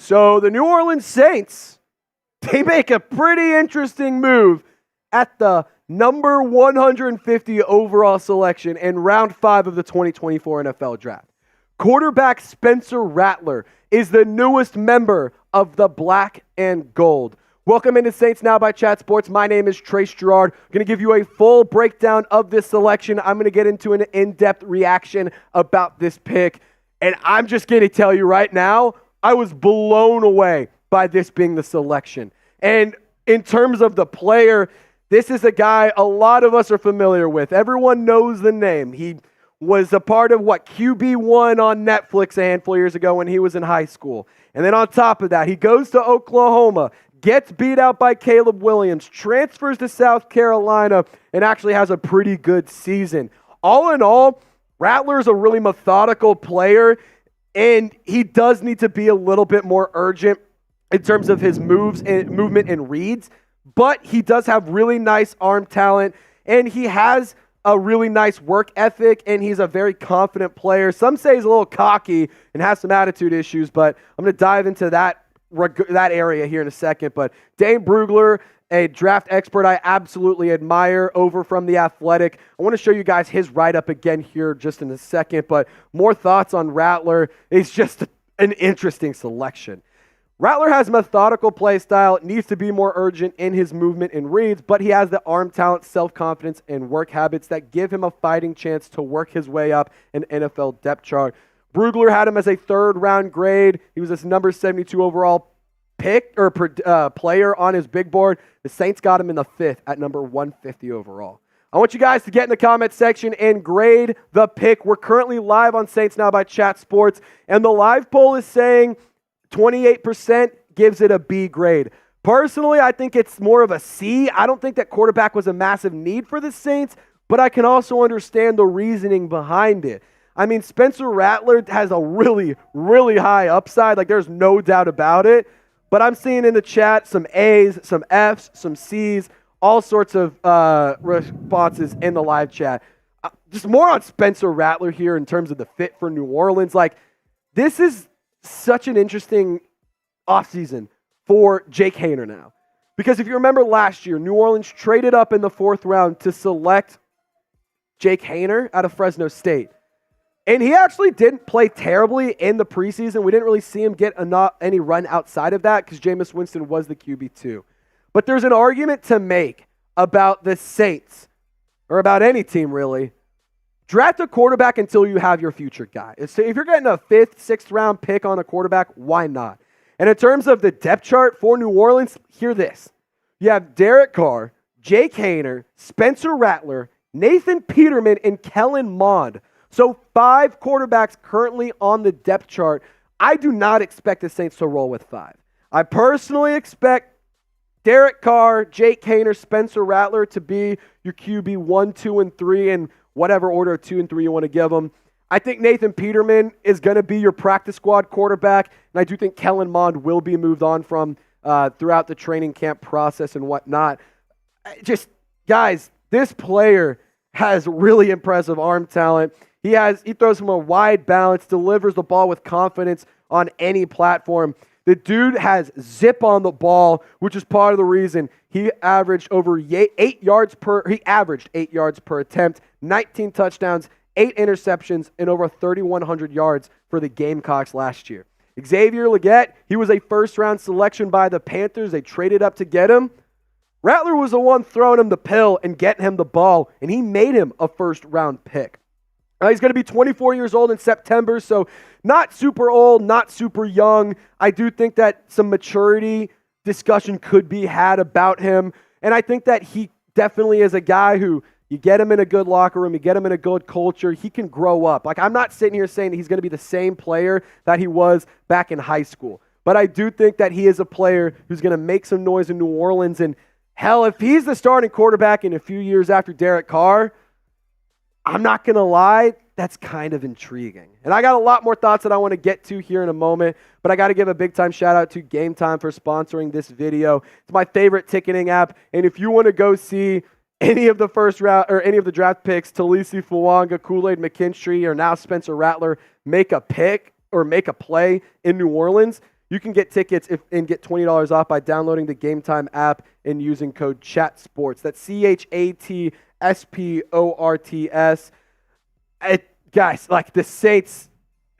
So the New Orleans Saints, they make a pretty interesting move at the number 150 overall selection in round 5 of the 2024 NFL Draft. Quarterback Spencer Rattler is the newest member of the Black and Gold. Welcome into Saints Now by Chat Sports. My name is Trace Girouard. I'm going to give you a full breakdown of this selection. I'm going to get into an in-depth reaction about this pick. And I'm just going to tell you right now, I was blown away by this being the selection. And in terms of the player, this is a guy a lot of us are familiar with. Everyone knows the name. He was a part of QB1 on Netflix a handful of years ago when he was in high school. And then on top of that, he goes to Oklahoma, gets beat out by Caleb Williams, transfers to South Carolina, and actually has a pretty good season. All in all, Rattler's a really methodical player, and he does need to be a little bit more urgent in terms of his moves and movement and reads, but he does have really nice arm talent, and he has a really nice work ethic, and he's a very confident player. Some say he's a little cocky and has some attitude issues, but I'm going to dive into that area here in a second. But Dane Brugler, a draft expert I absolutely admire over from The Athletic. I want to show you guys his write-up again here just in a second, but more thoughts on Rattler. It's just an interesting selection. Rattler has methodical play style, needs to be more urgent in his movement and reads, but he has the arm talent, self-confidence, and work habits that give him a fighting chance to work his way up an NFL depth chart. Brugler had him as a third-round grade. He was a number 72 overall pick or player on his big board. The Saints got him in the 5th at number 150 overall. I want you guys to get in the comment section and grade the pick. We're currently live on Saints Now by Chat Sports, and the live poll is saying 28% gives it a B grade. Personally, I think it's more of a C. I don't think that quarterback was a massive need for the Saints, but I can also understand the reasoning behind it. I mean, Spencer Rattler has a really, really high upside. Like, there's no doubt about it. But I'm seeing in the chat some A's, some F's, some C's, all sorts of responses in the live chat. Just more on Spencer Rattler here in terms of the fit for New Orleans. Like, this is such an interesting offseason for Jake Haener now. Because if you remember last year, New Orleans traded up in the 4th round to select Jake Haener out of Fresno State. And he actually didn't play terribly in the preseason. We didn't really see him get any run outside of that because Jameis Winston was the QB2. But there's an argument to make about the Saints, or about any team really. Draft a quarterback until you have your future guy. So if you're getting a 5th, 6th round pick on a quarterback, why not? And in terms of the depth chart for New Orleans, hear this. You have Derek Carr, Jake Haener, Spencer Rattler, Nathan Peterman, and Kellen Mond. So 5 quarterbacks currently on the depth chart. I do not expect the Saints to roll with 5. I personally expect Derek Carr, Jake Haener, Spencer Rattler to be your QB 1, 2, and 3 in whatever order of 2 and 3 you want to give them. I think Nathan Peterman is going to be your practice squad quarterback, and I do think Kellen Mond will be moved on from throughout the training camp process and whatnot. Just, guys, this player has really impressive arm talent. He throws from a wide balance, delivers the ball with confidence on any platform. The dude has zip on the ball, which is part of the reason he averaged over 8 yards per attempt, 19 touchdowns, 8 interceptions, and over 3,100 yards for the Gamecocks last year. Xavier Legette, he was a first-round selection by the Panthers. They traded up to get him. Rattler was the one throwing him the pill and getting him the ball, and he made him a first-round pick. He's going to be 24 years old in September, so not super old, not super young. I do think that some maturity discussion could be had about him, and I think that he definitely is a guy who you get him in a good locker room, you get him in a good culture, he can grow up. Like, I'm not sitting here saying that he's going to be the same player that he was back in high school, but I do think that he is a player who's going to make some noise in New Orleans, and hell, if he's the starting quarterback in a few years after Derek Carr, I'm not going to lie, that's kind of intriguing. And I got a lot more thoughts that I want to get to here in a moment, but I got to give a big-time shout-out to Game Time for sponsoring this video. It's my favorite ticketing app, and if you want to go see any of the first round or any of the draft picks, Taliese, Fuaga, Kool-Aid, McKinstry, or now Spencer Rattler make a pick or make a play in New Orleans, You can get tickets and get $20 off by downloading the Game Time app and using code CHATSPORTS. That's CHATSPORTS. Guys, like the Saints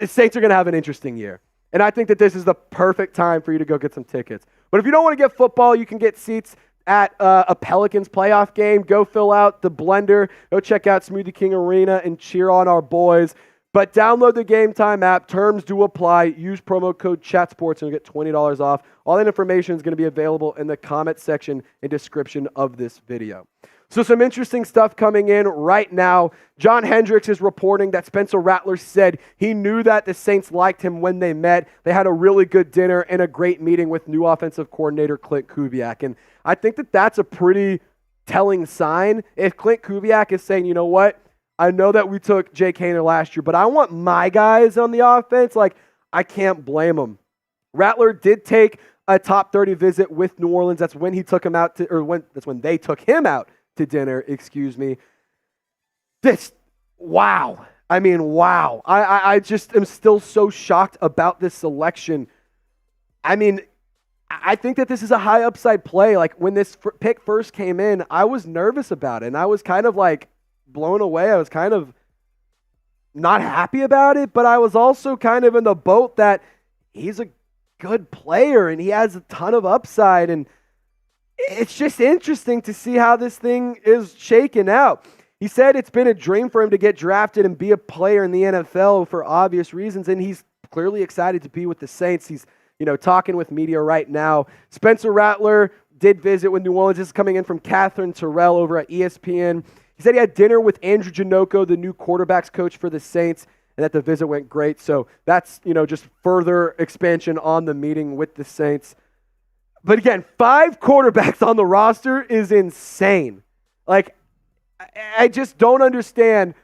are going to have an interesting year. And I think that this is the perfect time for you to go get some tickets. But if you don't want to get football, you can get seats at a Pelicans playoff game. Go fill out the blender. Go check out Smoothie King Arena and cheer on our boys. But download the Game Time app. Terms do apply. Use promo code CHATSPORTS and you'll get $20 off. All that information is going to be available in the comment section and description of this video. So some interesting stuff coming in right now. John Hendricks is reporting that Spencer Rattler said he knew that the Saints liked him when they met. They had a really good dinner and a great meeting with new offensive coordinator Clint Kubiak. And I think that that's a pretty telling sign. If Clint Kubiak is saying, you know what, I know that we took Jake Haener last year, but I want my guys on the offense, like I can't blame him. Rattler did take a top 30 visit with New Orleans. That's when he took him out that's when they took him out to dinner, excuse me. Wow. I mean, wow. I just am still so shocked about this selection. I mean, I think that this is a high upside play. Like when this pick first came in, I was nervous about it, and I was kind of like blown away. I was kind of not happy about it, but I was also kind of in the boat that he's a good player and he has a ton of upside, and it's just interesting to see how this thing is shaken out. He said it's been a dream for him to get drafted and be a player in the NFL for obvious reasons, and he's clearly excited to be with the Saints. He's, talking with media right now. Spencer Rattler did visit with New Orleans. This is coming in from Catherine Terrell over at ESPN. He said he had dinner with Andrew Janocko, the new quarterbacks coach for the Saints, and that the visit went great. So that's, just further expansion on the meeting with the Saints. But again, 5 quarterbacks on the roster is insane. Like, I just don't understand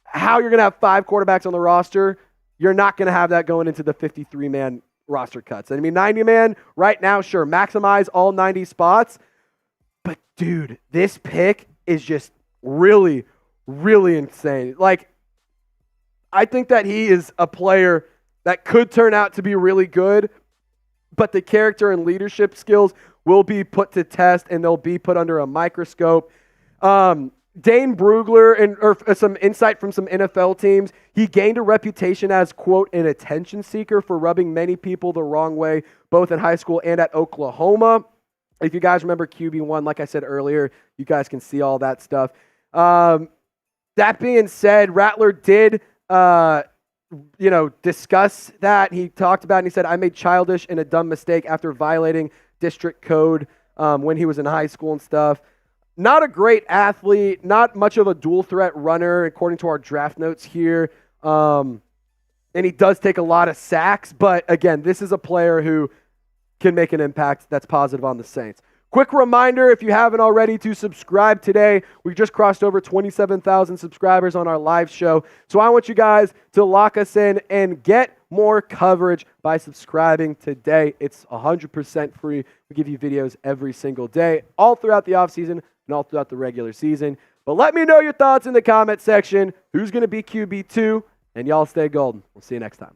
how you're going to have 5 quarterbacks on the roster. You're not going to have that going into the 53-man roster cuts. I mean, 90-man right now, sure, maximize all 90 spots. But, dude, this pick is just really, really insane. Like, I think that he is a player that could turn out to be really good, but the character and leadership skills will be put to test, and they'll be put under a microscope. Dane Brugler, or some insight from some NFL teams, he gained a reputation as, quote, an attention seeker for rubbing many people the wrong way, both in high school and at Oklahoma. If you guys remember QB1, like I said earlier, you guys can see all that stuff. That being said, Rattler did discuss that. He talked about it and he said, I made childish and a dumb mistake after violating district code when he was in high school and stuff. Not a great athlete, not much of a dual threat runner, according to our draft notes here. And he does take a lot of sacks, but again, this is a player who can make an impact that's positive on the Saints. Quick reminder, if you haven't already, to subscribe today. We just crossed over 27,000 subscribers on our live show. So I want you guys to lock us in and get more coverage by subscribing today. It's 100% free. We give you videos every single day, all throughout the offseason and all throughout the regular season. But let me know your thoughts in the comment section. Who's going to be QB2? And y'all stay golden. We'll see you next time.